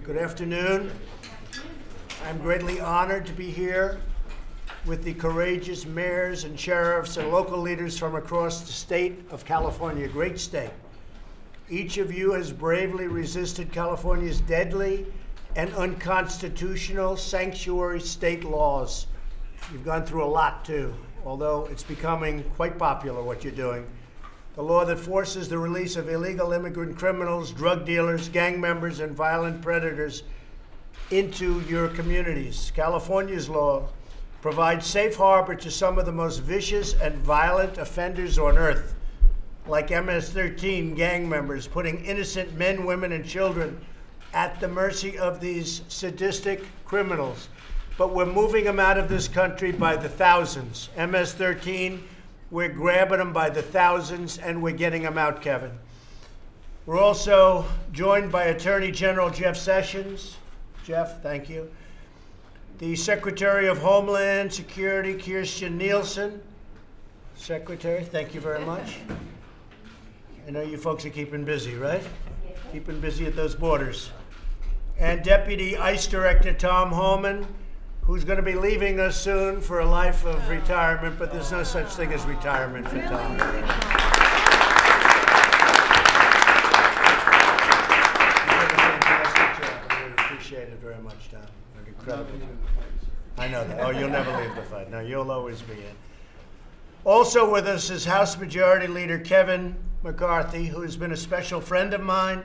Good afternoon. I'm greatly honored to be here with the courageous mayors and sheriffs and local leaders from across the state of California, a great state. Each of you has bravely resisted California's deadly and unconstitutional sanctuary state laws. You've gone through a lot too, although it's becoming quite popular what you're doing. The law that forces the release of illegal immigrant criminals, drug dealers, gang members, and violent predators into your communities. California's law provides safe harbor to some of the most vicious and violent offenders on earth, like MS-13 gang members, putting innocent men, women, and children at the mercy of these sadistic criminals. But we're moving them out of this country by the thousands. MS-13, we're grabbing them by the thousands, and we're getting them out, Kevin. We're also joined by Attorney General Jeff Sessions. Jeff, thank you. The Secretary of Homeland Security, Kirstjen Nielsen. Secretary, thank you very much. I know you folks are keeping busy, right? Keeping busy at those borders. And Deputy ICE Director Tom Homan, who's going to be leaving us soon for a life of retirement, but there's no such thing as retirement for Tom. You've done a fantastic job. I really appreciate it very much, Tom. Incredible. I know that. Oh, you'll never leave the fight. No, you'll always be in. Also with us is House Majority Leader Kevin McCarthy, who has been a special friend of mine.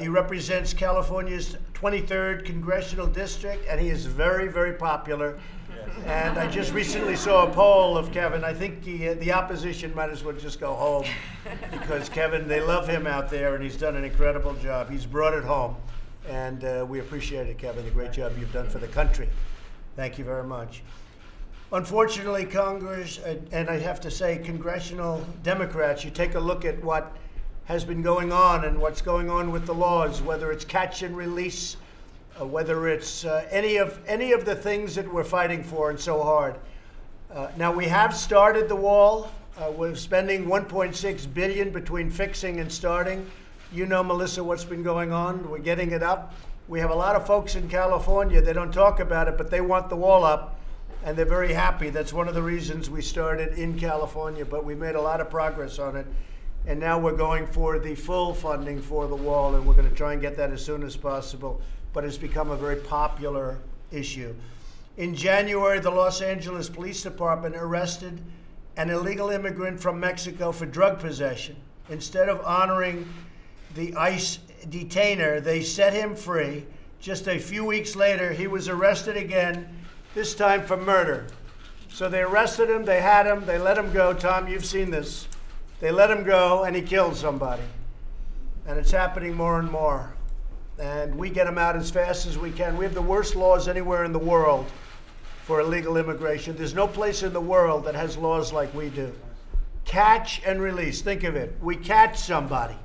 He represents California's 23rd Congressional District, and he is very, very popular. Yes. And I just recently saw a poll of Kevin. I think the opposition might as well just go home because Kevin, they love him out there, and he's done an incredible job. He's brought it home, and we appreciate it, Kevin, the great job you've done for the country. Thank you very much. Unfortunately, Congress, and I have to say congressional Democrats, you take a look at what has been going on and what's going on with the laws, whether it's catch and release, whether it's any of the things that we're fighting for and so hard. Now, we have started the wall. We're spending $1.6 billion between fixing and starting. You know, Melissa, what's been going on. We're getting it up. We have a lot of folks in California, they don't talk about it, but they want the wall up, and they're very happy. That's one of the reasons we started in California, but we made a lot of progress on it. And now we're going for the full funding for the wall, and we're going to try and get that as soon as possible. But it's become a very popular issue. In January, the Los Angeles Police Department arrested an illegal immigrant from Mexico for drug possession. Instead of honoring the ICE detainer, they set him free. Just a few weeks later, he was arrested again, this time for murder. So they arrested him, they had him, they let him go. Tom, you've seen this. They let him go, and he killed somebody. And it's happening more and more. And we get him out as fast as we can. We have the worst laws anywhere in the world for illegal immigration. There's no place in the world that has laws like we do. Catch and release. Think of it. We catch somebody.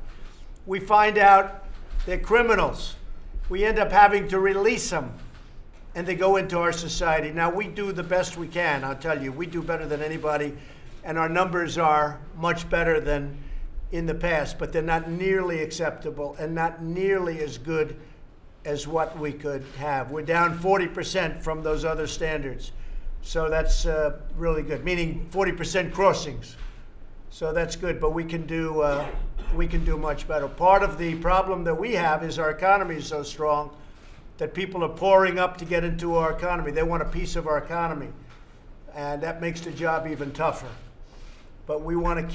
We find out they're criminals. We end up having to release them, and they go into our society. Now, we do the best we can, I'll tell you. We do better than anybody. And our numbers are much better than in the past, but they're not nearly acceptable and not nearly as good as what we could have. We're down 40% from those other standards. So that's really good, meaning 40% crossings. So that's good, but we can do much better. Part of the problem that we have is our economy is so strong that people are pouring up to get into our economy. They want a piece of our economy, and that makes the job even tougher. But we want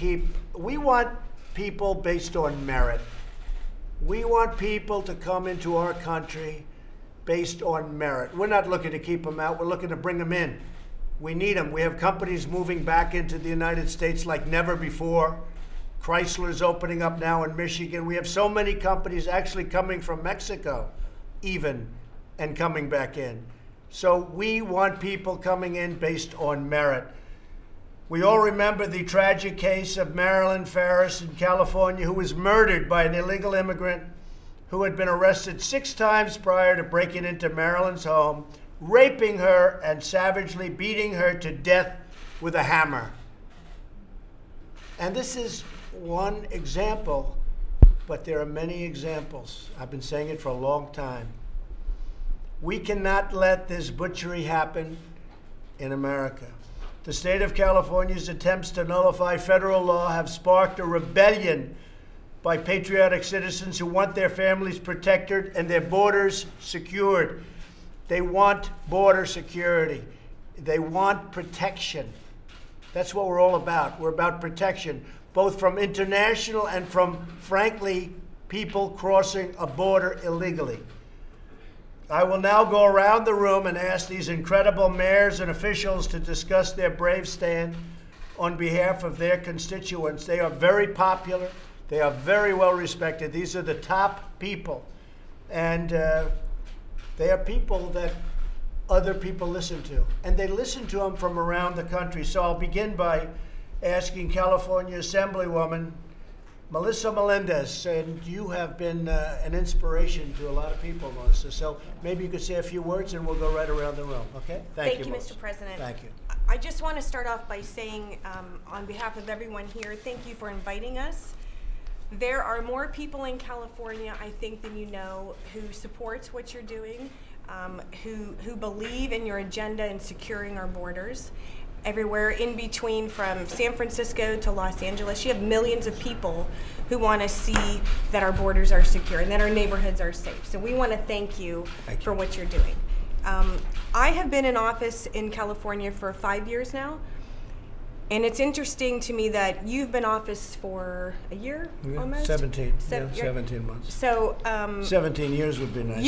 people based on merit. We want people to come into our country based on merit. We're not looking to keep them out. We're looking to bring them in. We need them. We have companies moving back into the United States like never before. Chrysler's opening up now in Michigan. We have so many companies actually coming from Mexico even and coming back in. So we want people coming in based on merit. We all remember the tragic case of Marilyn Ferris in California, who was murdered by an illegal immigrant who had been arrested 6 times prior to breaking into Marilyn's home, raping her and savagely beating her to death with a hammer. And this is one example, but there are many examples. I've been saying it for a long time. We cannot let this butchery happen in America. The state of California's attempts to nullify federal law have sparked a rebellion by patriotic citizens who want their families protected and their borders secured. They want border security. They want protection. That's what we're all about. We're about protection, both from international and from, frankly, people crossing a border illegally. I will now go around the room and ask these incredible mayors and officials to discuss their brave stand on behalf of their constituents. They are very popular. They are very well respected. These are the top people. And they are people that other people listen to. And they listen to them from around the country. So I'll begin by asking California Assemblywoman Melissa Melendez, and you have been an inspiration to a lot of people, Melissa. So maybe you could say a few words and we'll go right around the room, okay? Thank you, Melissa. Mr. President. Thank you. I just want to start off by saying, on behalf of everyone here, thank you for inviting us. There are more people in California, I think, than you know, who support what you're doing, who believe in your agenda in securing our borders. Everywhere in between, from San Francisco to Los Angeles, you have millions of people who want to see that our borders are secure and that our neighborhoods are safe. So we want to thank you for what you're doing. I have been in office in California for 5 years now. And it's interesting to me that you've been in office for a year, almost? 17, 17 months. So 17 years would be nice.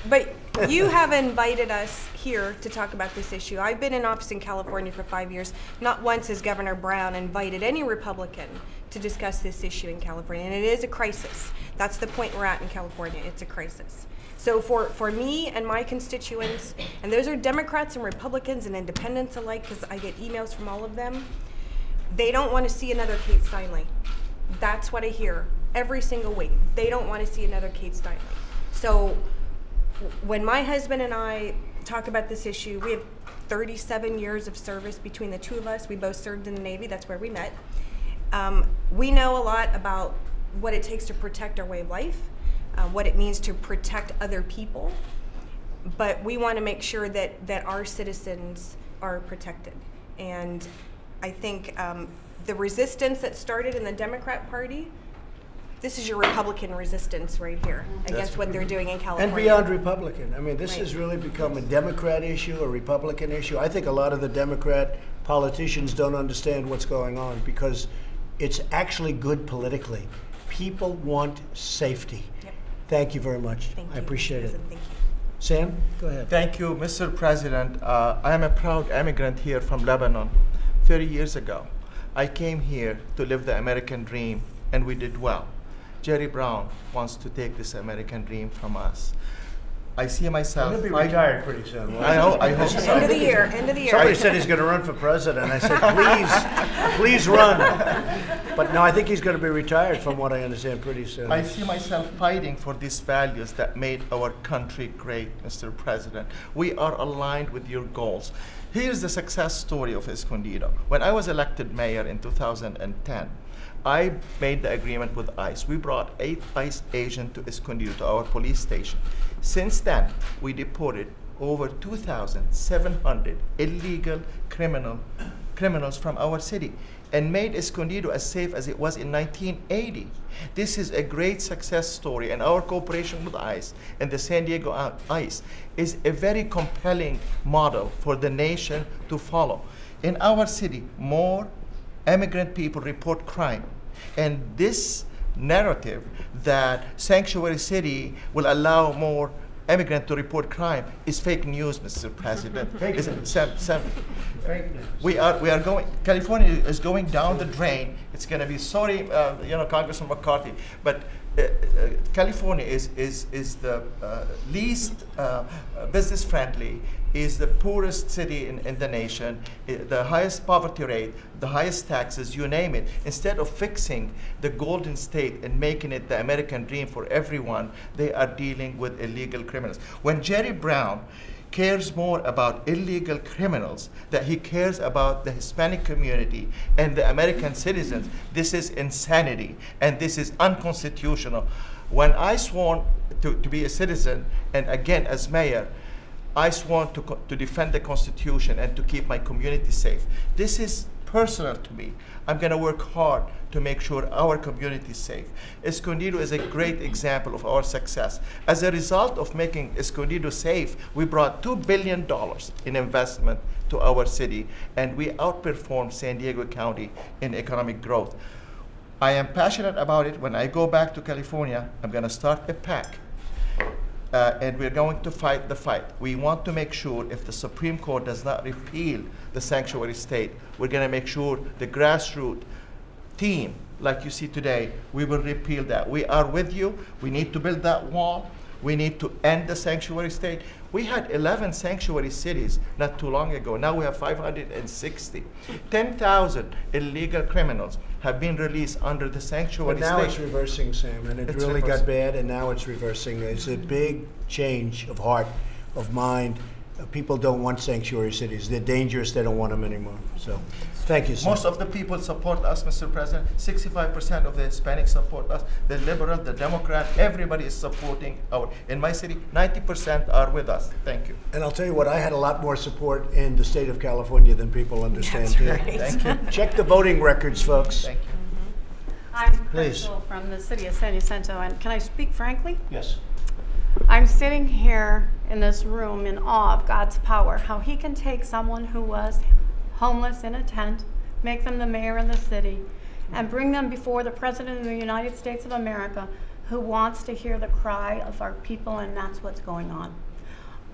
But you have invited us here to talk about this issue. I've been in office in California for 5 years. Not once has Governor Brown invited any Republican to discuss this issue in California, and it is a crisis. That's the point we're at in California. It's a crisis. So for me and my constituents, and those are Democrats and Republicans and independents alike, because I get emails from all of them, they don't want to see another Kate Steinle. That's what I hear every single week. They don't want to see another Kate Steinle. So when my husband and I talk about this issue, we have 37 years of service between the two of us. We both served in the Navy. That's where we met. We know a lot about what it takes to protect our way of life. What it means to protect other people, but we want to make sure that our citizens are protected. And I think the resistance that started in the Democrat Party, this is your Republican resistance right here against what they're doing in California. And beyond Republican. I mean, this has really become a Democrat issue, a Republican issue. I think a lot of the Democrat politicians don't understand what's going on because it's actually good politically. People want safety. Thank you very much. Thank you. I appreciate it. Thank you. Sam, go ahead. Thank you, Mr. President. I am a proud immigrant here from Lebanon. 30 years ago, I came here to live the American dream, and we did well. Jerry Brown wants to take this American dream from us. I see myself. He'll be retired pretty soon. I hope so. End of the year. End of the year. Somebody said he's going to run for president. I said, please run. But no, I think he's going to be retired, from what I understand, pretty soon. I see myself fighting for these values that made our country great, Mr. President. We are aligned with your goals. Here's the success story of Escondido. When I was elected mayor in 2010, I made the agreement with ICE. We brought 8 ICE agents to Escondido, to our police station. Since then, we deported over 2,700 illegal criminals from our city and made Escondido as safe as it was in 1980. This is a great success story, and our cooperation with ICE and the San Diego ICE is a very compelling model for the nation to follow. In our city, more immigrant people report crime, and this narrative that sanctuary city will allow more immigrants to report crime is fake news, Mr. President. Fake news. Fake news. We are going. California is going down the drain. It's going to be sorry, Congressman McCarthy, but California is the least business friendly, is the poorest city in the nation, the highest poverty rate, the highest taxes, you name it. Instead of fixing the Golden State and making it the American dream for everyone, they are dealing with illegal criminals. When Jerry Brown cares more about illegal criminals than he cares about the Hispanic community and the American citizens, this is insanity and this is unconstitutional. When I sworn to be a citizen, and again as mayor, I sworn to defend the Constitution and to keep my community safe. This is personal to me. I'm going to work hard to make sure our community is safe. Escondido is a great example of our success. As a result of making Escondido safe, we brought $2 billion in investment to our city, and we outperformed San Diego County in economic growth. I am passionate about it. When I go back to California, I'm going to start a PAC. And we're going to fight the fight. We want to make sure if the Supreme Court does not repeal the sanctuary state, we're going to make sure the grassroots team, like you see today, we will repeal that. We are with you. We need to build that wall. We need to end the sanctuary state. We had 11 sanctuary cities not too long ago. Now we have 560. 10,000 illegal criminals have been released under the sanctuary But now state. it's reversing, Sam, and it It's really reversing. got bad, and now it's reversing. It's a big change of heart, of mind. People don't want sanctuary cities. They're dangerous. They don't want them anymore. So, thank you, Sam. Most of the people support us, Mr. President. 65% of the Hispanics support us. The liberal, the Democrat, everybody is supporting in my city, 90% are with us. Thank you. And I'll tell you what, I had a lot more support in the state of California than people understand. That's too. right. Thank you. Check the voting records, folks. Thank you. I'm Please. Crystal from the city of San Jacinto, and can I speak frankly? Yes. I'm sitting here in this room in awe of God's power, how he can take someone who was homeless in a tent, make them the mayor of the city, and bring them before the President of the United States of America, who wants to hear the cry of our people, and that's what's going on.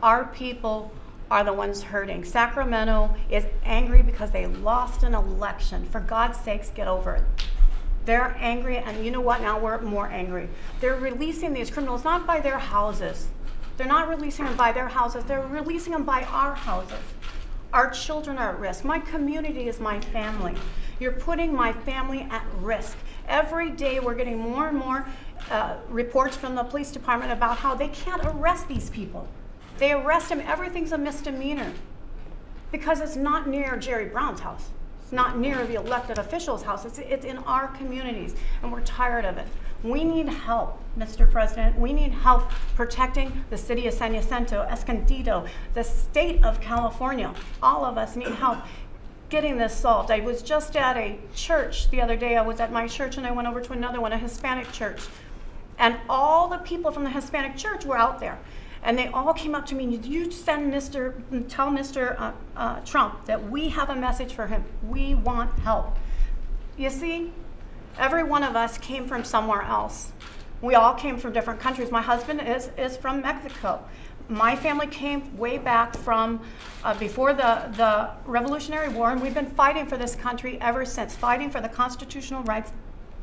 Our people are the ones hurting. Sacramento is angry because they lost an election. For God's sakes, get over it. They're angry, and you know what? Now we're more angry. They're releasing these criminals not by their houses. They're not releasing them by their houses. They're releasing them by our houses. Our children are at risk. My community is my family. You're putting my family at risk. Every day we're getting more and more reports from the police department about how they can't arrest these people. They arrest them, everything's a misdemeanor because it's not near Jerry Brown's house. It's not near the elected official's house. It's in our communities, and we're tired of it. We need help, Mr. President. We need help protecting the city of San Jacinto, Escondido, the state of California. All of us need help getting this solved. I was just at a church the other day. I was at my church, and I went over to another one, a Hispanic church. And all the people from the Hispanic church were out there. And they all came up to me, you tell Mr. Trump that we have a message for him. We want help. You see, every one of us came from somewhere else. We all came from different countries. My husband is from Mexico. My family came way back from before the Revolutionary War, and we've been fighting for this country ever since, fighting for the constitutional rights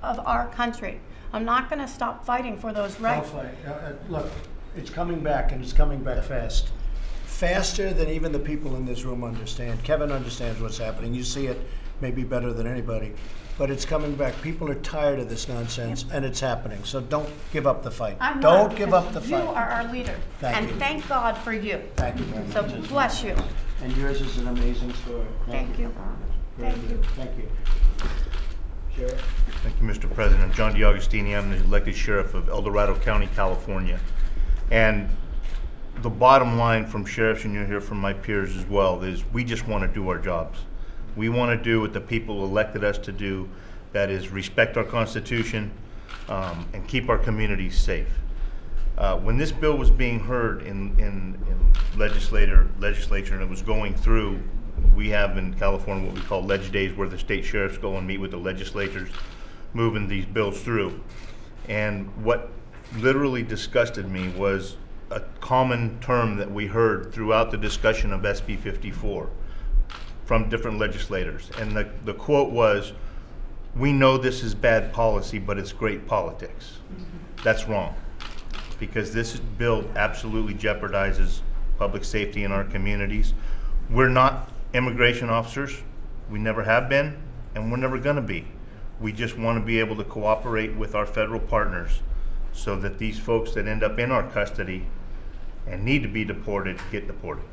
of our country. I'm not going to stop fighting for those rights. I'll fight. Look, it's coming back, and it's coming back fast. Faster than even the people in this room understand. Kevin understands what's happening. You see it maybe better than anybody. But it's coming back. People are tired of this nonsense, and it's happening. So don't give up the fight. Don't give up the fight. You are our leader. Thank you. Thank God for you. Thank you very much. So bless you. And yours is an amazing story. Thank you. Very Thank good. you. Thank you. Sheriff? Thank you, Mr. President. John DiAugustini. I'm the elected sheriff of El Dorado County, California. And the bottom line from sheriffs, and you'll hear from my peers as well, is we just want to do our jobs. We want to do what the people elected us to do, that is respect our Constitution and keep our communities safe. When this bill was being heard in legislature and it was going through, we have in California what we call ledge days, where the state sheriffs go and meet with the legislators moving these bills through. And what literally disgusted me was a common term that we heard throughout the discussion of SB 54 from different legislators. And the quote was, "We know this is bad policy, but it's great politics." That's wrong, because this bill absolutely jeopardizes public safety in our communities. We're not immigration officers. We never have been, and we're never gonna be. We just want to be able to cooperate with our federal partners so that these folks that end up in our custody and need to be deported get deported.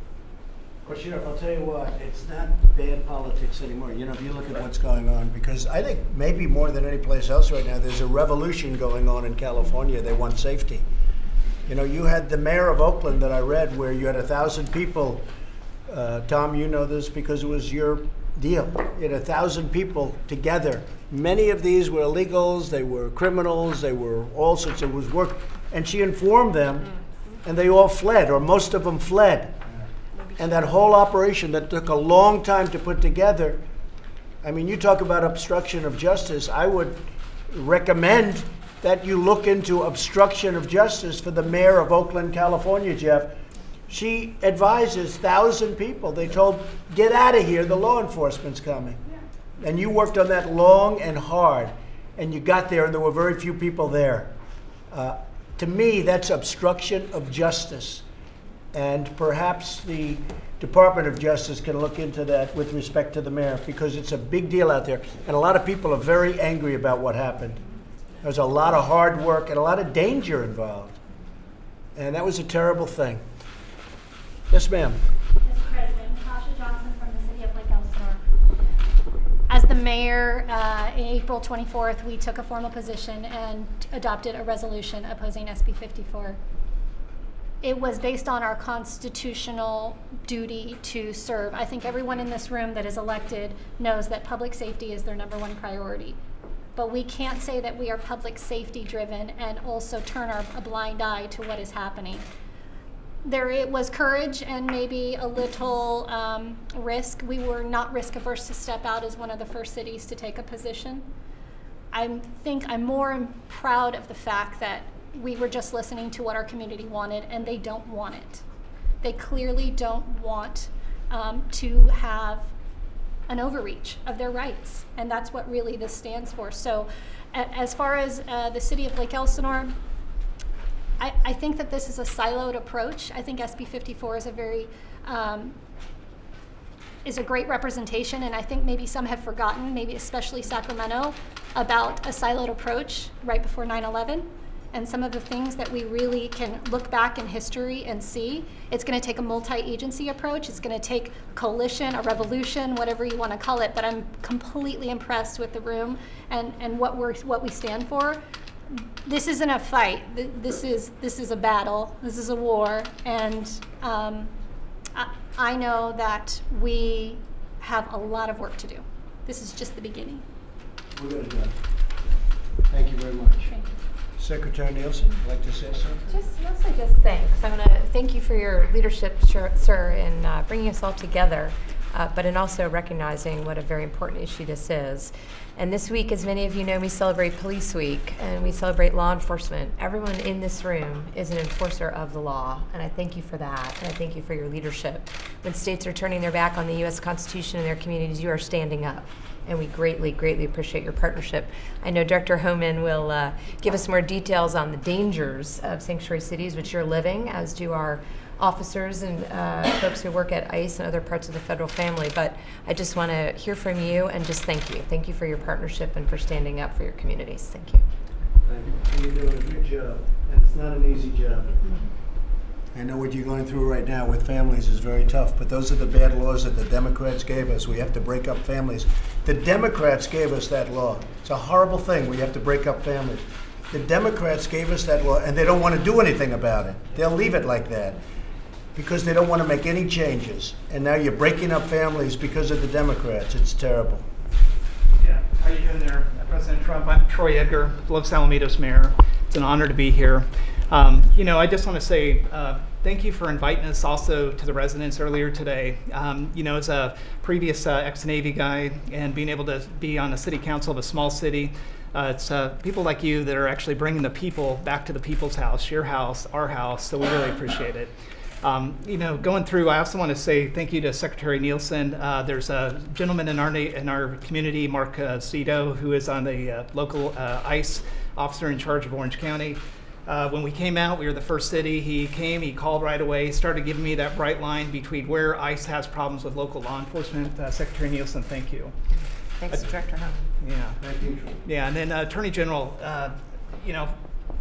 Well, Sheriff, I'll tell you what, it's not bad politics anymore. You know, if you look at what's going on, because I think maybe more than any place else right now, there's a revolution going on in California. They want safety. You know, you had the mayor of Oakland that I read where you had 1,000 people. Tom, you know this because it was your deal. You had 1,000 people together. Many of these were illegals, they were criminals, they were all sorts of work. And she informed them, and they all fled, or most of them fled. And that whole operation that took a long time to put together, I mean, you talk about obstruction of justice. I would recommend that you look into obstruction of justice for the mayor of Oakland, California, Jeff. She advises 1,000 people. They told, get out of here, the law enforcement's coming. And you worked on that long and hard, and you got there, and there were very few people there. To me, that's obstruction of justice. And perhaps the Department of Justice can look into that with respect to the mayor, because it's a big deal out there. And a lot of people are very angry about what happened. There's a lot of hard work and a lot of danger involved. And that was a terrible thing. Yes, ma'am. Mr. President, Natasha Johnson from the city of Lake Elsinore. As the mayor, April 24th, we took a formal position and adopted a resolution opposing SB 54. It was based on our constitutional duty to serve. I think everyone in this room that is elected knows that public safety is their #1 priority. But we can't say that we are public safety driven and also turn a blind eye to what is happening. It was courage and maybe a little risk. We were not risk averse to step out as one of the first cities to take a position. I think I'm more proud of the fact that we were just listening to what our community wanted, and they don't want it. They clearly don't want to have an overreach of their rights, and that's what really this stands for. So as far as the city of Lake Elsinore, I think that this is a siloed approach. I think SB 54 is is a great representation, and I think maybe some have forgotten, maybe especially Sacramento, about a siloed approach right before 9/11. And some of the things that we really can look back in history and see. It's going to take a multi-agency approach. It's going to take coalition, a revolution, whatever you want to call it. But I'm completely impressed with the room and what we stand for. This isn't a fight. This is a battle. This is a war. And I know that we have a lot of work to do. This is just the beginning. We're going to do it. Thank you very much. Thank you. Secretary Nielsen, would like to say something? Mostly just thanks. I want to thank you for your leadership, sir, in bringing us all together, but in also recognizing what a very important issue this is. And this week, as many of you know, we celebrate Police Week, and we celebrate law enforcement. Everyone in this room is an enforcer of the law, and I thank you for that, and I thank you for your leadership. When states are turning their back on the U.S. Constitution and their communities, you are standing up. And we greatly, greatly appreciate your partnership. I know Director Homan will give us more details on the dangers of sanctuary cities, which you're living, as do our officers and folks who work at ICE and other parts of the federal family. But I just want to hear from you and just thank you. Thank you for your partnership and for standing up for your communities. Thank you. Thank you. You're doing a good job, and it's not an easy job. I know what you're going through right now with families is very tough, but those are the bad laws that the Democrats gave us. We have to break up families. The Democrats gave us that law. It's a horrible thing. We have to break up families. The Democrats gave us that law, and they don't want to do anything about it. They'll leave it like that because they don't want to make any changes. And now you're breaking up families because of the Democrats. It's terrible. Yeah, how are you doing there, President Trump? I'm Troy Edgar, Los Alamitos Mayor. It's an honor to be here. I just want to say thank you for inviting us also to the residents earlier today. As a previous ex-Navy guy and being able to be on the city council of a small city, it's people like you that are actually bringing the people back to the people's house, your house, our house, so we really appreciate it. Going through, I also want to say thank you to Secretary Nielsen. There's a gentleman in our community, Mark Cito, who is on the local ICE officer in charge of Orange County. When we came out, we were the first city. He came, he called right away, started giving me that bright line between where ICE has problems with local law enforcement. Secretary Nielsen, thank you. Thanks, Director Homan. Yeah. Thank you. Yeah, and then Attorney General,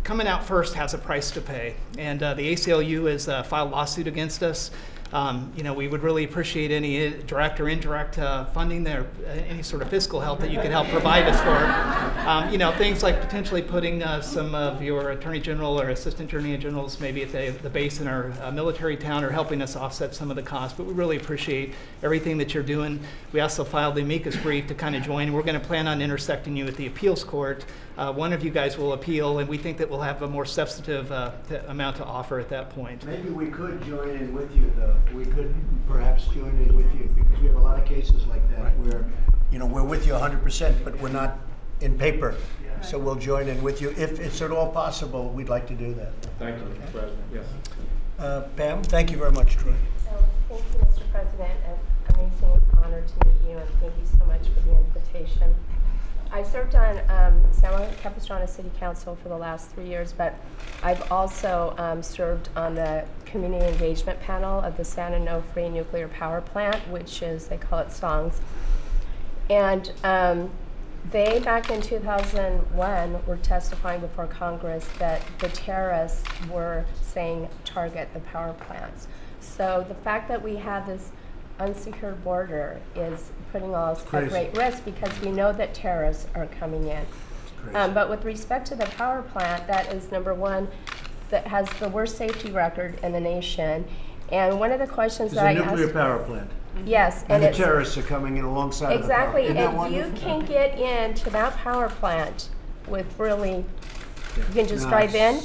coming out first has a price to pay. And the ACLU has filed a lawsuit against us. We would really appreciate any direct or indirect funding there, any sort of fiscal help that you could help provide us for. Things like potentially putting some of your Attorney General or Assistant Attorney Generals maybe at the base in our military town, or helping us offset some of the costs. But we really appreciate everything that you're doing. We also filed the amicus brief to kind of join. We're going to plan on intersecting you at the appeals court. One of you guys will appeal, and we think that we'll have a more substantive amount to offer at that point. Maybe we could join in with you, though. We could perhaps join in with you, because we have a lot of cases like that where, we're with you 100%, but we're not in paper. So we'll join in with you. If it's at all possible, we'd like to do that. Thank you, Mr. President. Yes. Pam, thank you very much, Troy. Thank you, Mr. President. An amazing honor to meet you, and thank you so much for the invitation. I served on San Juan Capistrano City Council for the last 3 years, but I've also served on the community engagement panel of the San Onofre nuclear power plant, which is, they call it SONGS. And they, back in 2001, were testifying before Congress that the terrorists were saying target the power plants. So the fact that we have this unsecured border is putting us at great risk, because we know that terrorists are coming in. But with respect to the power plant, that is number one, that has the worst safety record in the nation. And one of the questions that I asked— It's a nuclear power plant. Yes. And the terrorists are coming in alongside exactly, of the power plant. If you can get into that power plant with really, you can just drive in.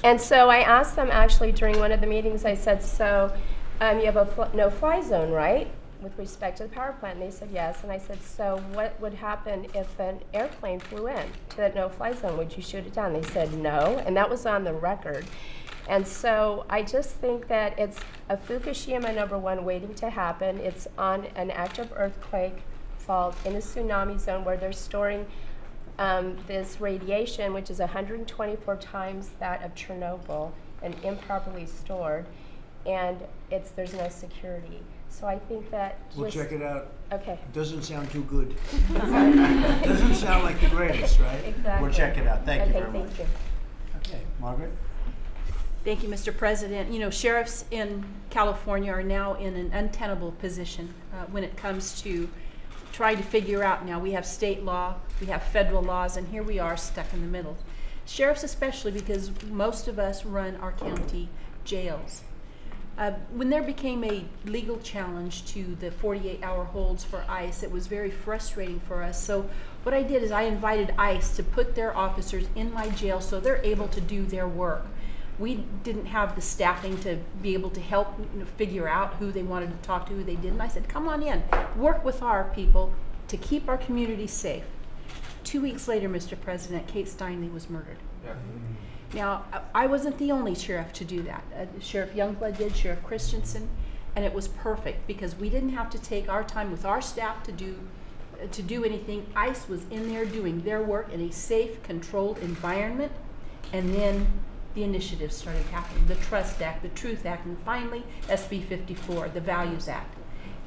And so I asked them actually during one of the meetings, I said, so you have a no-fly zone, right, with respect to the power plant? And they said yes. And I said, so what would happen if an airplane flew in to that no-fly zone? Would you shoot it down? They said no, and that was on the record. And so I just think that it's a Fukushima #1 waiting to happen. It's on an active earthquake fault in a tsunami zone where they're storing this radiation, which is 124 times that of Chernobyl, and improperly stored. And there's no security. So I think that we'll check it out. Okay. It doesn't sound too good. Doesn't sound like the greatest, right? Exactly. We'll check it out. Thank you very much. Thank you. Okay, Margaret? Thank you, Mr. President. Sheriffs in California are now in an untenable position when it comes to trying to figure out. Now we have state law, we have federal laws, and here we are stuck in the middle. Sheriffs especially, because most of us run our county jails. When there became a legal challenge to the 48-hour holds for ICE, it was very frustrating for us. So what I did is I invited ICE to put their officers in my jail so they're able to do their work. We didn't have the staffing to be able to help figure out who they wanted to talk to, who they didn't. I said, come on in, work with our people to keep our community safe. 2 weeks later, Mr. President, Kate Steinle was murdered. Yeah. Now, I wasn't the only sheriff to do that. Sheriff Youngblood did, Sheriff Christensen, and it was perfect because we didn't have to take our time with our staff to do anything. ICE was in there doing their work in a safe, controlled environment, and then the initiatives started happening. The Trust Act, the Truth Act, and finally SB 54, the Values Act.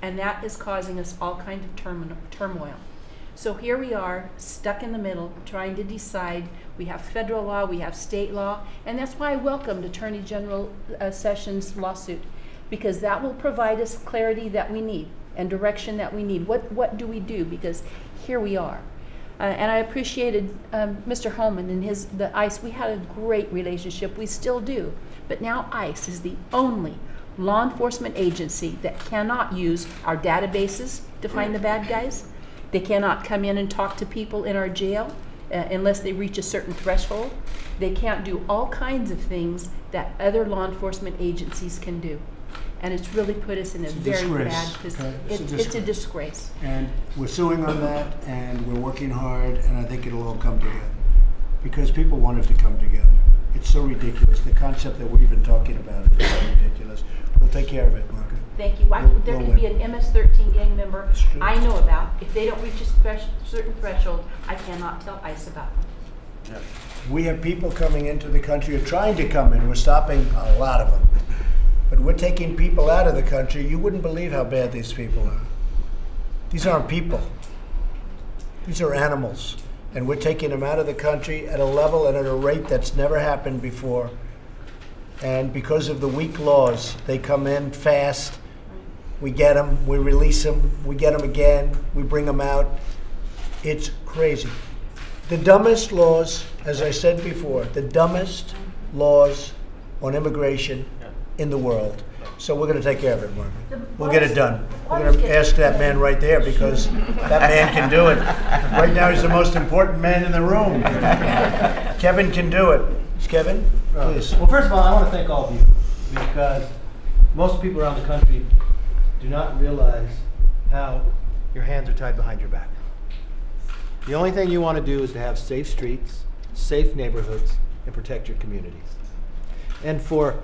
And that is causing us all kinds of turmoil. So here we are, stuck in the middle, trying to decide. We have federal law, we have state law, and that's why I welcomed Attorney General Sessions' lawsuit, because that will provide us clarity that we need and direction that we need. What do we do? Because here we are. And I appreciated Mr. Holman and the ICE. We had a great relationship, we still do. But now ICE is the only law enforcement agency that cannot use our databases to find the bad guys. They cannot come in and talk to people in our jail unless they reach a certain threshold. They can't do all kinds of things that other law enforcement agencies can do. And it's really put us in a very bad position. It's a disgrace. And we're suing on that, and we're working hard, and I think it'll all come together. Because people want it to come together. It's so ridiculous. The concept that we're even talking about it is so ridiculous. We'll take care of it, Margaret. Thank you. There could be an MS-13 gang member I know about. If they don't reach a certain threshold, I cannot tell ICE about them. Yep. We have people coming into the country or trying to come in. We're stopping a lot of them. But we're taking people out of the country. You wouldn't believe how bad these people are. These aren't people. These are animals. And we're taking them out of the country at a level and at a rate that's never happened before. And because of the weak laws, they come in fast We get them, we release them, we get them again, we bring them out. It's crazy. The dumbest laws, as I said before, the dumbest laws on immigration in the world. So we're going to take care of it, Margaret. We'll get it done. We're going to ask that man right there because that man can do it. Right now he's the most important man in the room. Kevin can do it. Kevin, please. Well, first of all, I want to thank all of you because most people around the country do not realize how your hands are tied behind your back. The only thing you want to do is to have safe streets, safe neighborhoods, and protect your communities. And for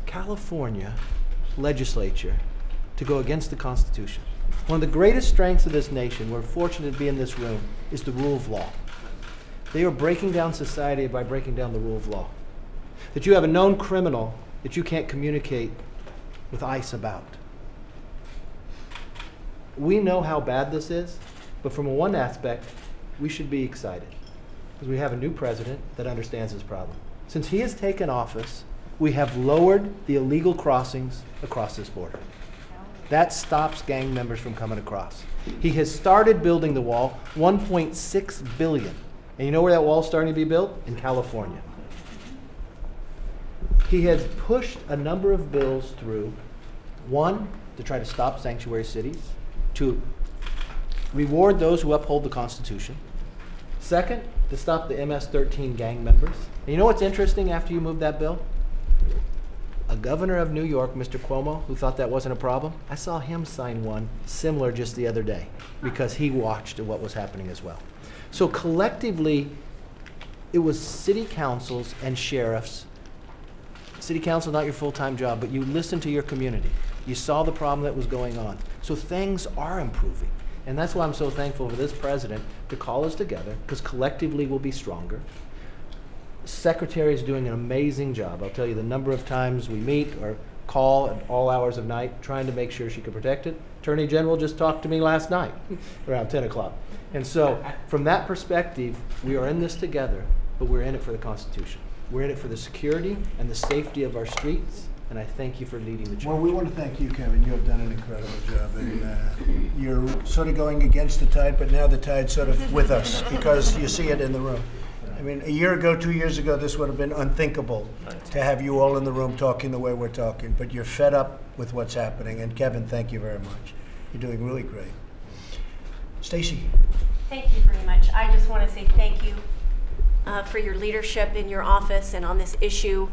California legislature to go against the Constitution. One of the greatest strengths of this nation, we're fortunate to be in this room, is the rule of law. They are breaking down society by breaking down the rule of law. That you have a known criminal that you can't communicate with ICE about. We know how bad this is, but from one aspect, we should be excited because we have a new president that understands this problem. Since he has taken office, we have lowered the illegal crossings across this border. That stops gang members from coming across. He has started building the wall, $1.6 billion. And you know where that wall is starting to be built? In California. He has pushed a number of bills through. One, to try to stop sanctuary cities. To reward those who uphold the Constitution. Second, to stop the MS-13 gang members. And you know what's interesting after you move that bill? A governor of New York, Mr. Cuomo, who thought that wasn't a problem, I saw him sign one similar just the other day because he watched what was happening as well. So collectively, it was city councils and sheriffs. City council, not your full-time job, but you listened to your community. You saw the problem that was going on. So things are improving. And that's why I'm so thankful for this president to call us together, because collectively we'll be stronger. Secretary is doing an amazing job. I'll tell you the number of times we meet or call at all hours of night trying to make sure she can protect it. Attorney General just talked to me last night around 10 o'clock. And so from that perspective, we are in this together, but we're in it for the Constitution. We're in it for the security and the safety of our streets, and I thank you for leading the charge. Well, we want to thank you, Kevin. You have done an incredible job, and you're sort of going against the tide, but now the tide's sort of with us because you see it in the room. I mean, a year ago, 2 years ago, this would have been unthinkable to have you all in the room talking the way we're talking, but you're fed up with what's happening. And Kevin, thank you very much. You're doing really great. Stacy. Thank you very much. I just want to say thank you for your leadership in your office and on this issue.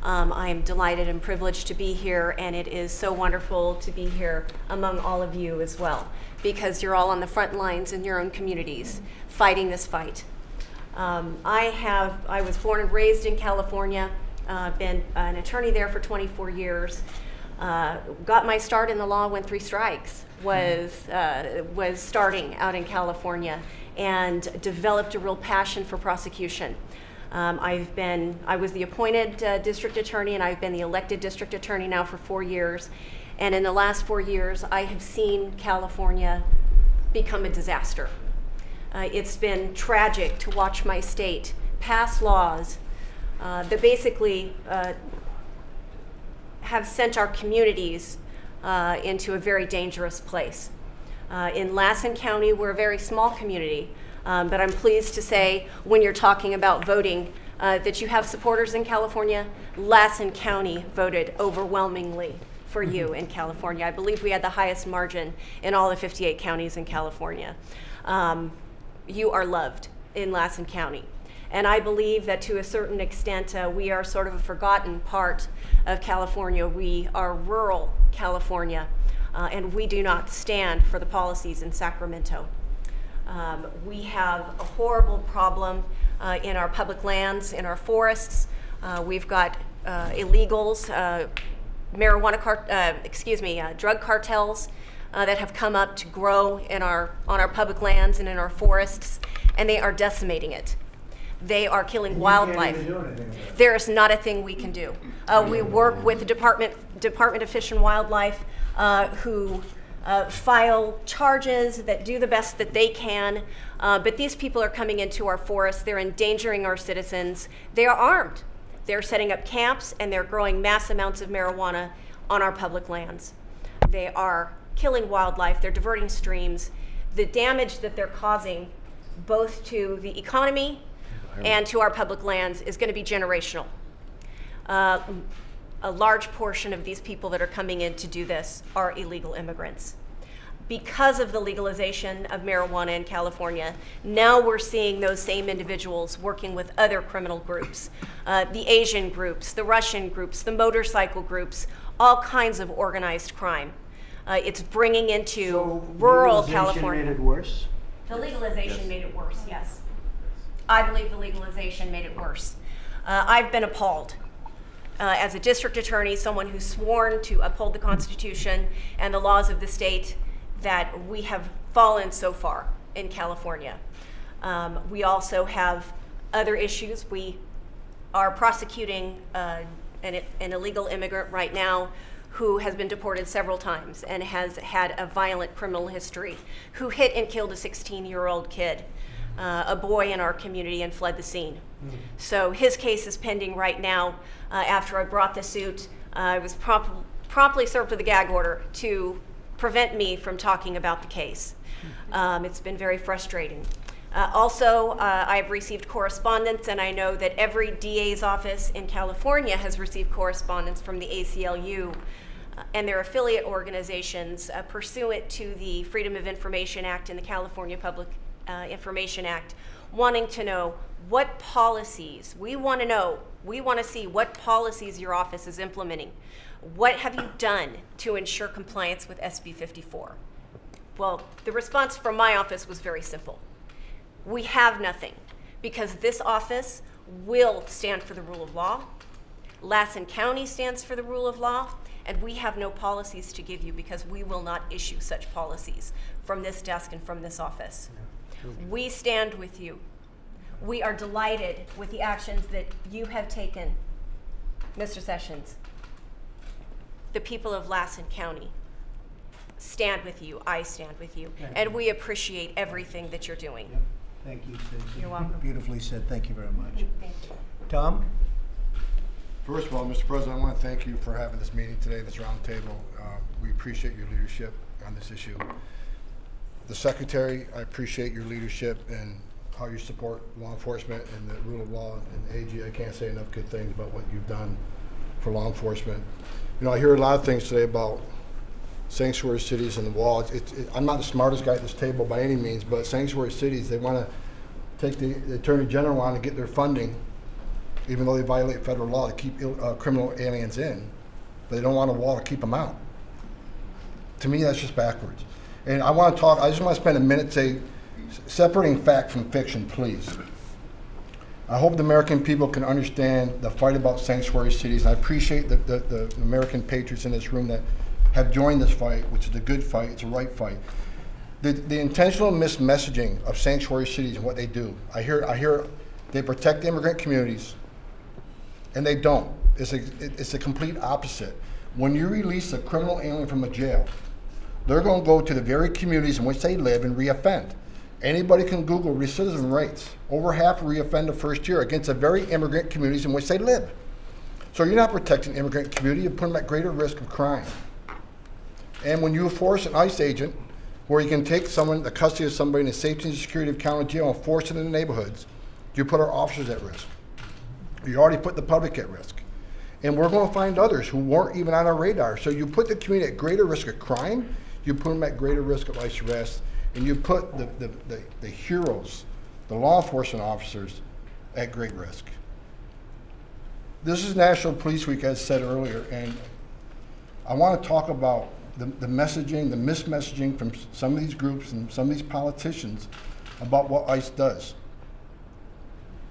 I am delighted and privileged to be here, and it is so wonderful to be here among all of you as well, because you're all on the front lines in your own communities fighting this fight. I was born and raised in California, been an attorney there for 24 years, got my start in the law when 3 strikes was starting out in California, and developed a real passion for prosecution. I was the appointed district attorney, and I've been the elected district attorney now for 4 years. And in the last 4 years, I have seen California become a disaster. It's been tragic to watch my state pass laws that basically have sent our communities into a very dangerous place. In Lassen County, we're a very small community, but I'm pleased to say when you're talking about voting that you have supporters in California. Lassen County voted overwhelmingly for you in California. I believe we had the highest margin in all the 58 counties in California. You are loved in Lassen County. And I believe that to a certain extent, we are sort of a forgotten part of California. We are rural California, and we do not stand for the policies in Sacramento. We have a horrible problem in our public lands, in our forests. We've got illegals, drug cartels that have come up to grow on our public lands and in our forests, and they are decimating it. They are killing wildlife. There is not a thing we can do. We work with the Department of Fish and Wildlife, who file charges that do the best that they can, but these people are coming into our forests. They're endangering our citizens. They are armed. They're setting up camps, and they're growing mass amounts of marijuana on our public lands. They are killing wildlife, they're diverting streams. The damage that they're causing both to the economy and to our public lands is going to be generational. A large portion of these people that are coming in to do this are illegal immigrants. Because of the legalization of marijuana in California, now we're seeing those same individuals working with other criminal groups, the Asian groups, the Russian groups, the motorcycle groups, all kinds of organized crime. It's bringing into rural California. Made it worse? The legalization made it worse, yes. I believe the legalization made it worse. I've been appalled. As a district attorney, someone who's sworn to uphold the Constitution and the laws of the state, that we have fallen so far in California. We also have other issues. We are prosecuting an illegal immigrant right now who has been deported several times and has had a violent criminal history, who hit and killed a 16-year-old kid, a boy in our community, and fled the scene. So his case is pending right now. After I brought the suit, I was promptly served with a gag order to prevent me from talking about the case. It's been very frustrating. Also, I've received correspondence, and I know that every DA's office in California has received correspondence from the ACLU and their affiliate organizations pursuant to the Freedom of Information Act and the California Public Information Act, wanting to know what policies, we want to see what policies your office is implementing. What have you done to ensure compliance with SB 54? Well, the response from my office was very simple. We have nothing, because this office will stand for the rule of law. Lassen County stands for the rule of law, and we have no policies to give you because we will not issue such policies from this desk and from this office. We stand with you. We are delighted with the actions that you have taken, Mr. Sessions. The people of Lassen County stand with you. I stand with you. And we appreciate everything that you're doing. Yep. Thank you, Stacey. You're welcome. Beautifully said. Thank you very much. Thank you. Tom? First of all, Mr. President, I want to thank you for having this meeting today, this roundtable. We appreciate your leadership on this issue. The Secretary, I appreciate your leadership and how you support law enforcement and the rule of law. And AG, I can't say enough good things about what you've done for law enforcement. You know, I hear a lot of things today about sanctuary cities and the wall. I'm not the smartest guy at this table by any means, but sanctuary cities, they want to take the Attorney General on and get their funding, even though they violate federal law, to keep criminal aliens in, but they don't want a wall to keep them out. To me, that's just backwards. And I want to talk, I just want to spend a minute separating fact from fiction, please. I hope the American people can understand the fight about sanctuary cities. And I appreciate the American patriots in this room that have joined this fight, which is a good fight, it's a right fight. The intentional mismessaging of sanctuary cities and what they do. I hear they protect immigrant communities, and they don't. It's a complete opposite. When you release a criminal alien from a jail, they're going to go to the very communities in which they live and reoffend. Anybody can Google recidivism rates. Over half reoffend the first year against the very immigrant communities in which they live. So you're not protecting the immigrant community, you're putting them at greater risk of crime. And when you force an ICE agent, where you can take someone, the custody of somebody in the safety and security of county jail and force it in the neighborhoods, you put our officers at risk. You already put the public at risk. And we're going to find others who weren't even on our radar. So you put the community at greater risk of crime, you put them at greater risk of ICE arrest, and you put the heroes, the law enforcement officers, at great risk. This is National Police Week, as said earlier, and I want to talk about the messaging, the mismessaging from some of these groups and some of these politicians about what ICE does.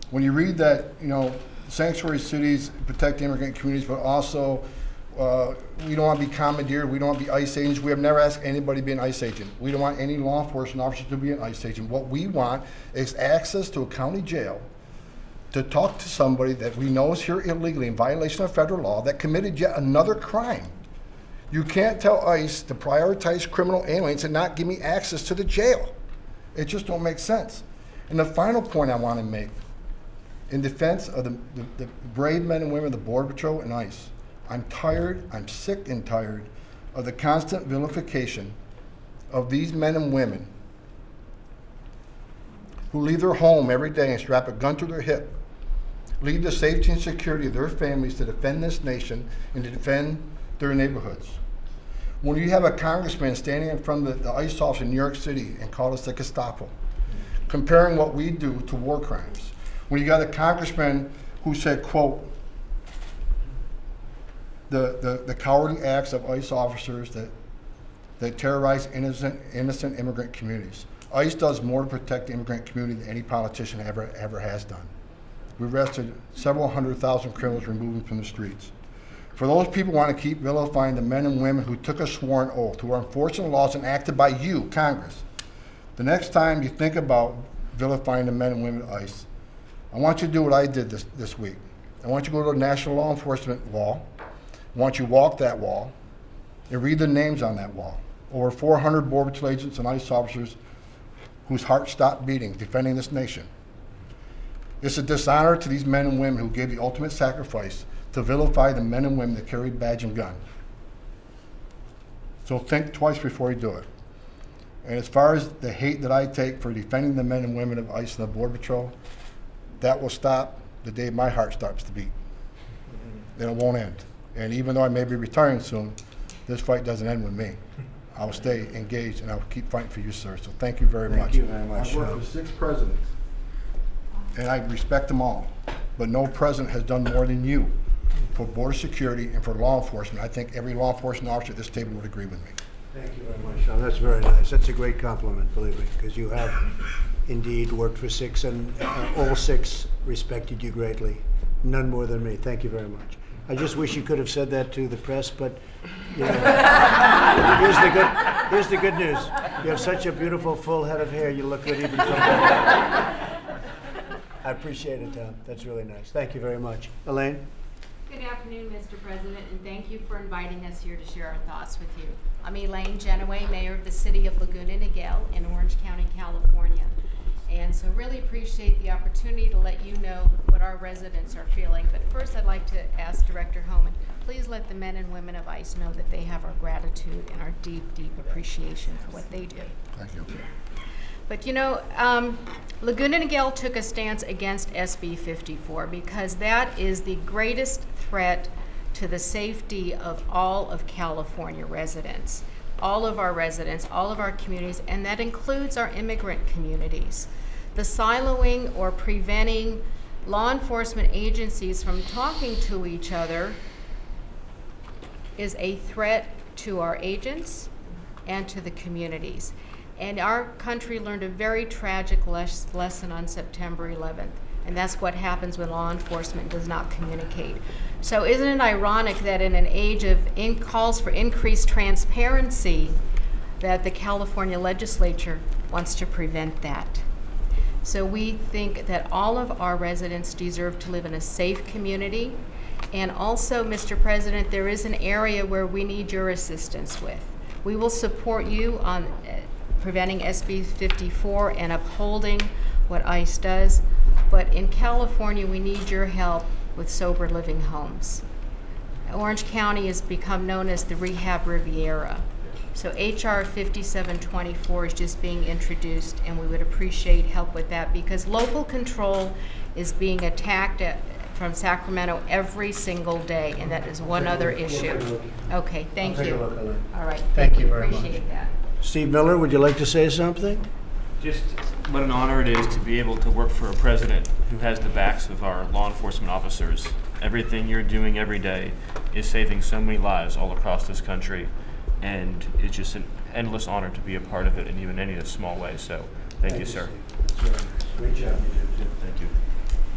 When you read that, you know, sanctuary cities protect immigrant communities, but also we don't want to be commandeered, we don't want to be ICE agents. We have never asked anybody to be an ICE agent. We don't want any law enforcement officer to be an ICE agent. What we want is access to a county jail to talk to somebody that we know is here illegally in violation of federal law that committed yet another crime. You can't tell ICE to prioritize criminal aliens and not give me access to the jail. It just don't make sense. And the final point I want to make, in defense of the brave men and women of the Border Patrol and ICE, I'm tired, I'm sick and tired of the constant vilification of these men and women who leave their home every day and strap a gun to their hip, leave the safety and security of their families to defend this nation and to defend their neighborhoods. When you have a congressman standing in front of the ICE office in New York City and call us the Gestapo, comparing what we do to war crimes. When you got a congressman who said, quote, the cowardly acts of ICE officers that terrorize innocent immigrant communities. ICE does more to protect the immigrant community than any politician ever has done. We arrested several 100,000 criminals, removed them from the streets. For those people who want to keep vilifying the men and women who took a sworn oath, who are enforcing the laws enacted by you, Congress, the next time you think about vilifying the men and women of ICE, I want you to do what I did this week. I want you to go to the National Law Enforcement wall. I want you to walk that wall and read the names on that wall. Over 400 Border Patrol agents and ICE officers whose hearts stopped beating, defending this nation. It's a dishonor to these men and women who gave the ultimate sacrifice to vilify the men and women that carried badge and gun. So think twice before you do it. And as far as the hate that I take for defending the men and women of ICE and the Border Patrol, that will stop the day my heart starts to beat. Then it won't end. And even though I may be retiring soon, this fight doesn't end with me. I'll stay engaged and I'll keep fighting for you, sir. So thank you very much. Thank you very much. I've worked with 6 presidents, and I respect them all. But no president has done more than you for border security and for law enforcement. I think every law enforcement officer at this table would agree with me. Thank you very much, Sean. That's very nice. That's a great compliment, believe me, because you have indeed worked for 6, and all 6 respected you greatly. None more than me. Thank you very much. I just wish you could have said that to the press, but you know, here's the good news. You have such a beautiful full head of hair. You look good even from that. I appreciate it, Tom. That's really nice. Thank you very much. Elaine? Good afternoon, Mr. President, and thank you for inviting us here to share our thoughts with you. I'm Elaine Genoway, Mayor of the City of Laguna Niguel in Orange County, California. And so really appreciate the opportunity to let you know what our residents are feeling. But first I'd like to ask Director Homan, please let the men and women of ICE know that they have our gratitude and our deep, deep appreciation for what they do. Thank you. But you know, Laguna Niguel took a stance against SB 54 because that is the greatest threat to the safety of all of California residents, all of our residents, all of our communities, and that includes our immigrant communities. The siloing or preventing law enforcement agencies from talking to each other is a threat to our agents and to the communities. And our country learned a very tragic lesson on September 11th. And that's what happens when law enforcement does not communicate. So isn't it ironic that in an age of calls for increased transparency, that the California legislature wants to prevent that? So we think that all of our residents deserve to live in a safe community. And also, Mr. President, there is an area where we need your assistance with. We will support you on preventing SB 54 and upholding what ICE does. But in California, we need your help with sober living homes. Orange County has become known as the Rehab Riviera. So HR 5724 is just being introduced, and we would appreciate help with that because local control is being attacked from Sacramento every single day, and that is one other issue. Okay, thank you. All right, thank you very much. Appreciate that. Steve Miller, would you like to say something? Just what an honor it is to be able to work for a president who has the backs of our law enforcement officers. Everything you're doing every day is saving so many lives all across this country, and it's just an endless honor to be a part of it in even any small way. So thank you, sir. Great job you did. Thank you.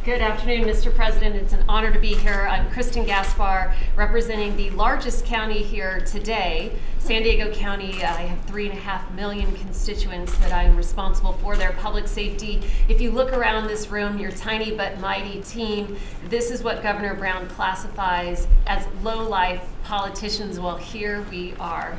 Good afternoon, Mr. President. It's an honor to be here. I'm Kristen Gaspar, representing the largest county here today, San Diego County. I have 3.5 million constituents that I'm responsible for their public safety. If you look around this room, your tiny but mighty team, this is what Governor Brown classifies as low-life politicians. Well, here we are.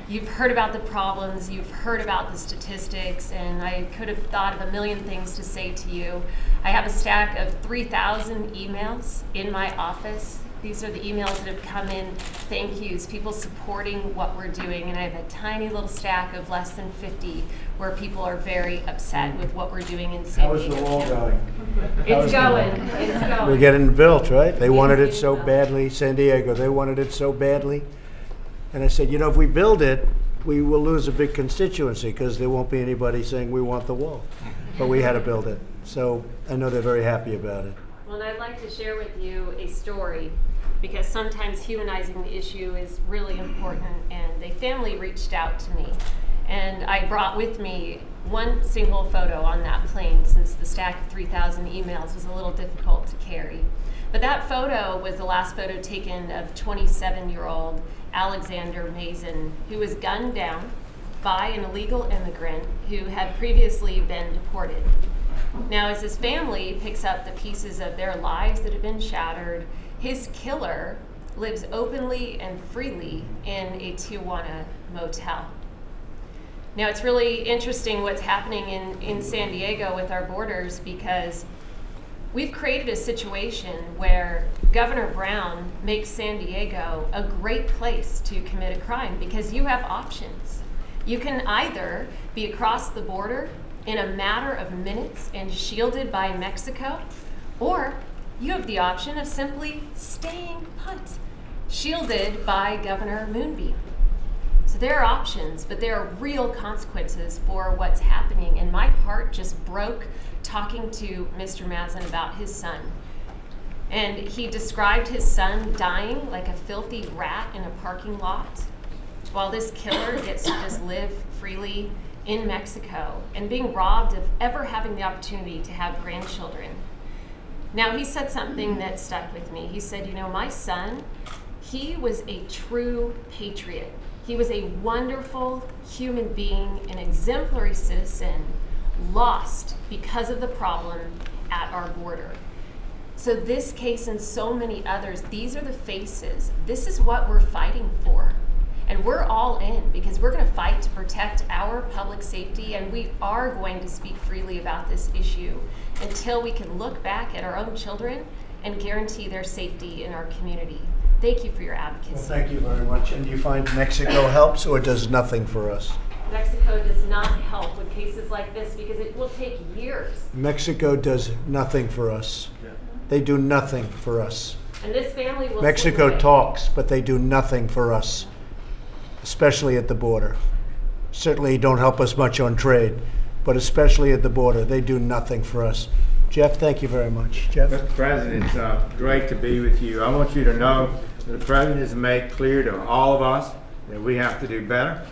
You've heard about the problems, you've heard about the statistics, and I could have thought of a million things to say to you. I have a stack of 3,000 emails in my office These are the emails that have come in, thank yous, people supporting what we're doing. And I have a tiny little stack of less than 50 where people are very upset with what we're doing in San Diego. How is the wall going? It's going. It's going. We're getting built, right? They wanted it so badly. San Diego, they wanted it so badly. And I said, you know, if we build it, we will lose a big constituency because there won't be anybody saying we want the wall. But we had to build it. So I know they're very happy about it. Well, and I'd like to share with you a story because sometimes humanizing the issue is really important. And a family reached out to me. And I brought with me one single photo on that plane since the stack of 3,000 emails was a little difficult to carry. But that photo was the last photo taken of 27-year-old Alexander Mason, who was gunned down by an illegal immigrant who had previously been deported. Now, as his family picks up the pieces of their lives that have been shattered, his killer lives openly and freely in a Tijuana motel. Now, it's really interesting what's happening in San Diego with our borders because we've created a situation where Governor Brown makes San Diego a great place to commit a crime because you have options. You can either be across the border in a matter of minutes and shielded by Mexico, or you have the option of simply staying put, shielded by Governor Moonbeam. So there are options, but there are real consequences for what's happening. And my heart just broke talking to Mr. Mazin about his son. And he described his son dying like a filthy rat in a parking lot, while this killer gets to just live freely in Mexico and being robbed of ever having the opportunity to have grandchildren. Now, he said something that stuck with me. He said, you know, my son, he was a true patriot. He was a wonderful human being, an exemplary citizen, lost because of the problem at our border. So this case and so many others, these are the faces. This is what we're fighting for. And we're all in because we're going to fight to protect our public safety, and we are going to speak freely about this issue until we can look back at our own children and guarantee their safety in our community. Thank you for your advocacy. Well, thank you very much. And do you find Mexico helps or does nothing for us? Mexico does not help with cases like this because it will take years. Mexico does nothing for us. They do nothing for us. And this family will Mexico talks, but they do nothing for us, especially at the border. Certainly don't help us much on trade, but especially at the border, they do nothing for us. Jeff, thank you very much. Jeff? Mr. President, it's great to be with you. I want you to know that the President has made clear to all of us that we have to do better.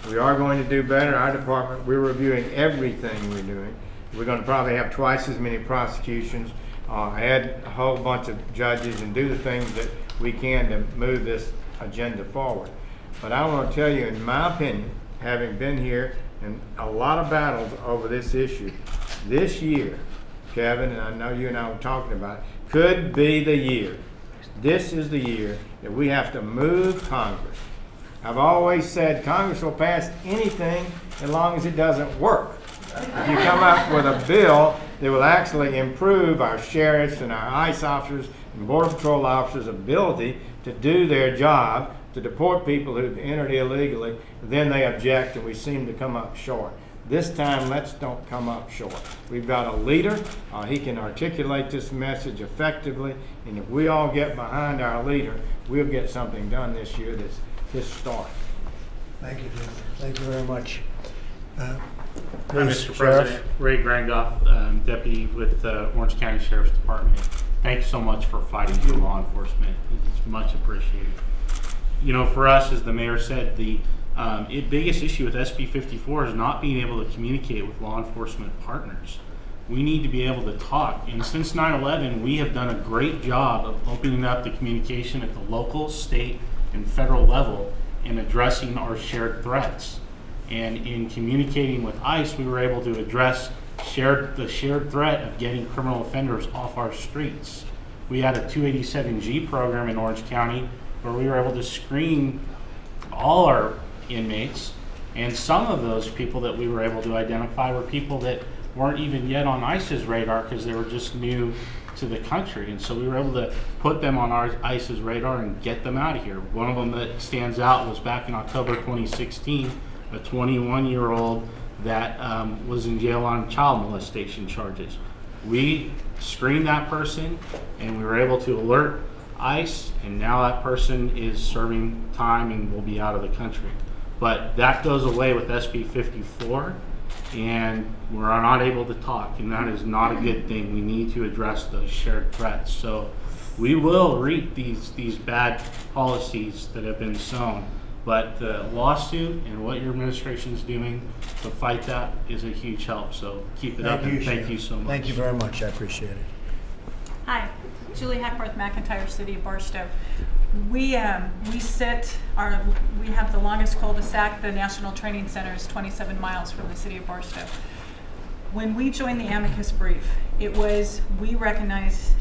We are going to do better. Our department, we're reviewing everything we're doing. We're going to probably have twice as many prosecutions, add a whole bunch of judges, and do the things that we can to move this agenda forward. But I want to tell you, in my opinion, having been here in a lot of battles over this issue, this year, Kevin, and I know you and I were talking about it, could be the year. This is the year that we have to move Congress. I've always said Congress will pass anything as long as it doesn't work. If you come up with a bill that will actually improve our sheriffs and our ICE officers and Border Patrol officers' ability to do their job, to deport people who've entered illegally, then they object and we seem to come up short. This time, let's don't come up short. We've got a leader. He can articulate this message effectively, and if we all get behind our leader, we'll get something done this year that's historic. Thank you, Jeff. Thank you very much. Hi, Mr. President. Ray Grangoff, Deputy with Orange County Sheriff's Department. Thank you so much for fighting for law enforcement. It's much appreciated. You know, for us, as the mayor said, the biggest issue with SB 54 is not being able to communicate with law enforcement partners. We need to be able to talk. And since 9/11, we have done a great job of opening up the communication at the local, state, and federal level and addressing our shared threats. And in communicating with ICE, we were able to address the shared threat of getting criminal offenders off our streets. We had a 287G program in Orange County where we were able to screen all our inmates, and some of those people that we were able to identify were people that weren't even yet on ICE's radar because they were just new to the country. And so we were able to put them on our ICE's radar and get them out of here. One of them that stands out was back in October 2016, a 21-year-old that was in jail on child molestation charges. We screened that person and we were able to alert ICE, and now that person is serving time and will be out of the country. But that goes away with SB 54, and we're not able to talk, and that is not a good thing. We need to address those shared threats. So we will reap these bad policies that have been sown. But the lawsuit and what your administration is doing to fight that is a huge help. So keep it up, and thank you so much. Thank you very much. I appreciate it. Hi, Julie Heckworth, McIntyre, City of Barstow. We have the longest cul-de-sac. The National Training Center is 27 miles from the City of Barstow. When we joined the amicus brief, we recognized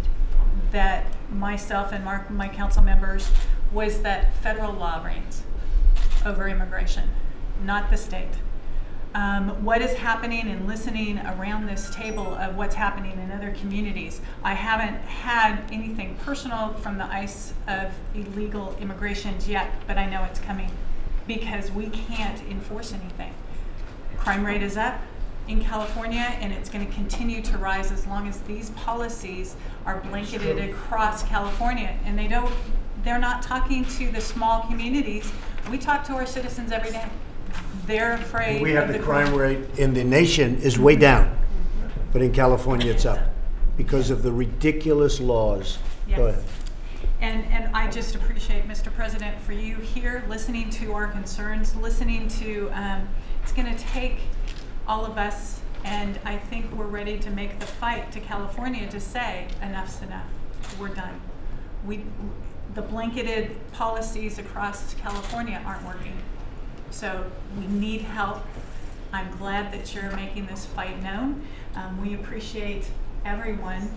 that myself and my council members was that federal law reigns over immigration, not the state. What is happening and listening around this table of what's happening in other communities, I haven't had anything personal from the ICE of illegal immigrations yet, but I know it's coming because we can't enforce anything. Crime rate is up in California, and it's going to continue to rise as long as these policies are blanketed across California. And they're not talking to the small communities. We talk to our citizens every day. They're afraid. We have the crime rate in the nation is way down, but in California it's up because of the ridiculous laws. Yes. Go ahead. And I just appreciate, Mr. President, for you here listening to our concerns, listening to, it's going to take all of us, and I think we're ready to make the fight to California to say enough's enough. We're done. The blanketed policies across California aren't working. So we need help. I'm glad that you're making this fight known. We appreciate everyone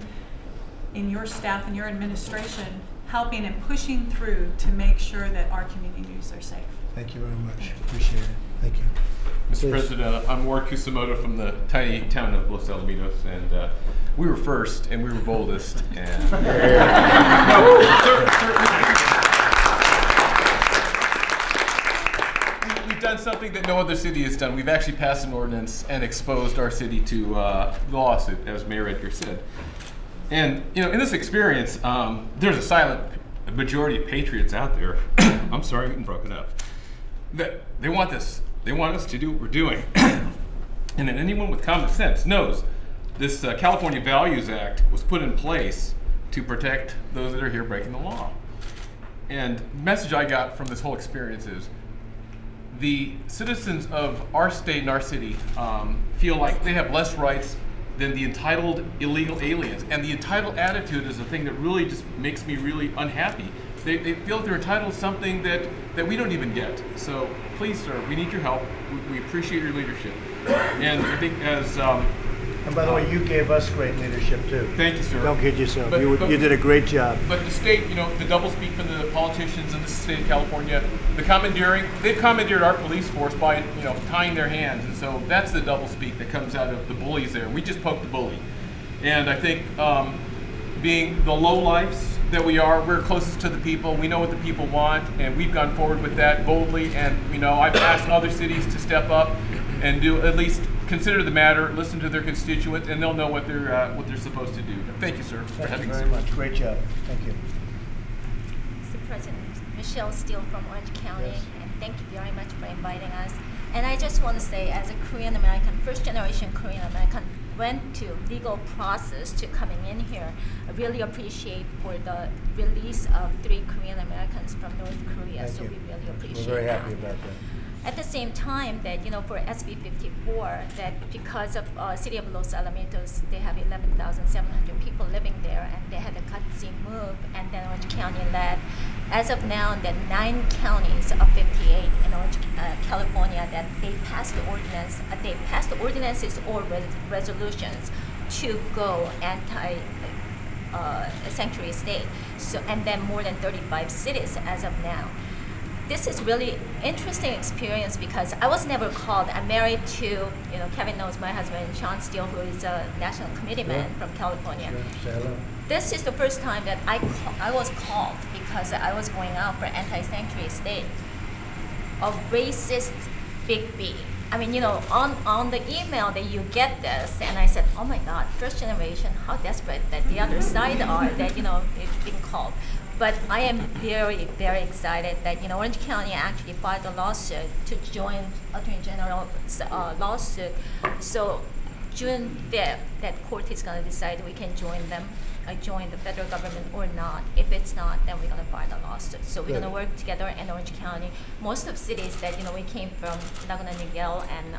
in your staff and your administration helping and pushing through to make sure that our communities are safe. Thank you very much. Appreciate it. Thank you. Mr. President, I'm Ward Kusamoto from the tiny town of Los Alamitos, and we were first and we were boldest. And we've done something that no other city has done. We've actually passed an ordinance and exposed our city to the lawsuit, as Mayor Edgar said. And in this experience, there's a silent majority of patriots out there. I'm sorry, I'm getting broken up. That they want this. They want us to do what we're doing. And then anyone with common sense knows this California Values Act was put in place to protect those that are here breaking the law. And the message I got from this whole experience is the citizens of our state and our city feel like they have less rights than the entitled illegal aliens. And the entitled attitude is the thing that really just makes me really unhappy. They feel that they're entitled to something that we don't even get. So please, sir, we need your help. We appreciate your leadership. And I think as... and by the way, you gave us great leadership too. Thank you, sir. Don't kid yourself. You did a great job. But the state, the doublespeak from the politicians in the state of California, the commandeering, they've commandeered our police force by, tying their hands. And so that's the doublespeak that comes out of the bullies there. We just poked the bully. And I think being the lowlifes that we are, we're closest to the people. We know what the people want, and we've gone forward with that boldly. And I've asked other cities to step up and do at least consider the matter, listen to their constituents, and they'll know what they're supposed to do. Thank you, sir, for having us. Thank you very much. Great job. Thank you. Mr. President, Michelle Steele from Orange County, and thank you very much for inviting us. And I just want to say, as a Korean American, first generation Korean American, went to legal process to coming in here. I really appreciate for the release of 3 Korean Americans from North Korea. Thank so you. we really appreciate We're very that. happy about that. At the same time that, for SB 54, that because of City of Los Alamitos, they have 11,700 people living there, and they had a gutsy move, and then Orange County led. As of now, there are 9 counties of 58 in Orange, California that they passed the ordinance. They passed the ordinances or resolutions to go anti-sanctuary state. So, and then more than 35 cities as of now. This is really interesting experience because I was never called. I'm married to, Kevin knows my husband, Sean Steele, who is a national committeeman from California. Sure. Say hello. this is the first time that I was called because I was going out for anti-sanctuary state. A racist big B. I mean, you know, on the email that you get this, and I said, oh my God, first generation, how desperate that the other side are that, you know, they've been called. But I am very, very excited that, you know, Orange County actually filed a lawsuit to join Attorney General's lawsuit. So June 5th, that court is going to decide we can join them, join the federal government or not. If it's not, then we're going to file a lawsuit. So we're going to work together in Orange County. Most of cities that, you know, we came from, Laguna Niguel and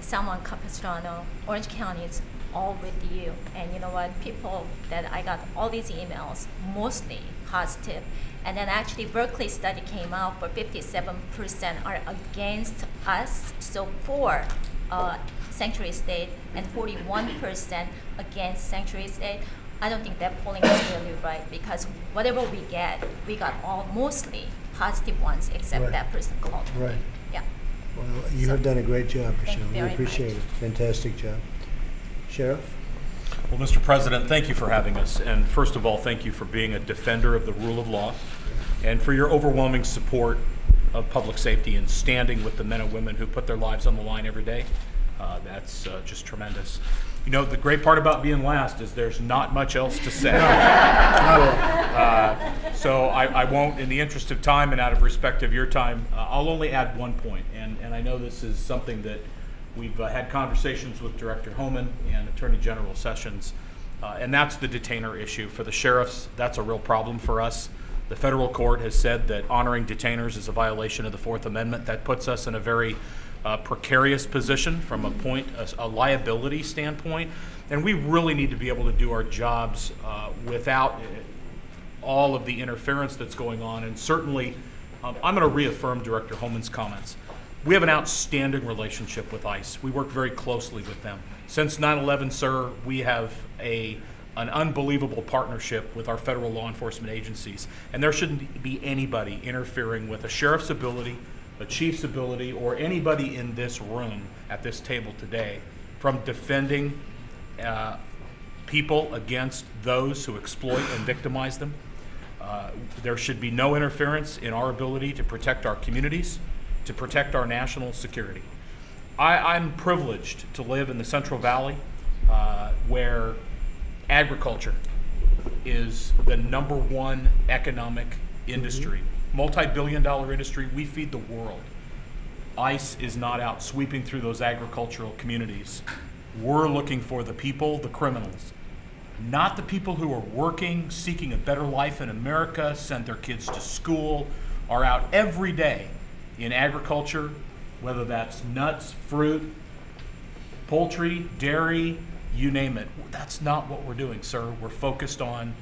San Juan Capistrano, Orange County is all with you. And you know what, people that I got all these emails, mostly positive. And then actually Berkeley study came out for 57% are against us. So for sanctuary state and 41% against sanctuary state. I don't think that polling is really right because whatever we get, we got all mostly positive ones except that person called. Right. Yeah. Well, you have done a great job, Thank you Michelle. We very appreciate it. Fantastic job. Sheriff? Well, Mr. President, thank you for having us. And first of all, thank you for being a defender of the rule of law and for your overwhelming support of public safety and standing with the men and women who put their lives on the line every day. That's just tremendous. You know, the great part about being last is there's not much else to say. So I won't, in the interest of time and out of respect of your time, I'll only add one point. And I know this is something that we've had conversations with Director Homan and Attorney General Sessions, and that's the detainer issue. For the sheriffs, that's a real problem for us. The federal court has said that honoring detainers is a violation of the Fourth Amendment. That puts us in a very precarious position from a liability standpoint, and we really need to be able to do our jobs without all of the interference that's going on. And certainly, I'm going to reaffirm Director Homan's comments. We have an outstanding relationship with ICE. We work very closely with them. Since 9/11, sir, we have an unbelievable partnership with our federal law enforcement agencies, and there shouldn't be anybody interfering with a sheriff's ability, a chief's ability, or anybody in this room at this table today from defending people against those who exploit and victimize them. There should be no interference in our ability to protect our communities, to protect our national security. I'm privileged to live in the Central Valley where agriculture is the #1 economic industry. Multi-billion-dollar industry. We feed the world. ICE is not out sweeping through those agricultural communities. We're looking for the people, the criminals, not the people who are working, seeking a better life in America, send their kids to school, are out every day in agriculture, whether that's nuts, fruit, poultry, dairy, you name it. That's not what we're doing, sir. We're focused on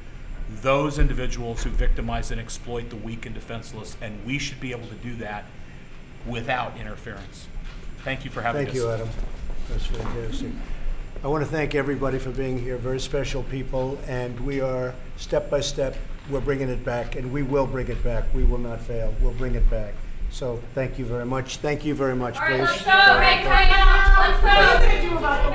those individuals who victimize and exploit the weak and defenseless, and we should be able to do that without interference. Thank you for having us. Thank you, Adam. That's fantastic. I want to thank everybody for being here. Very special people, and we are step by step, we're bringing it back, and we will bring it back. We will not fail. We'll bring it back. So thank you very much. Thank you very much, please. Let's go. Let's go.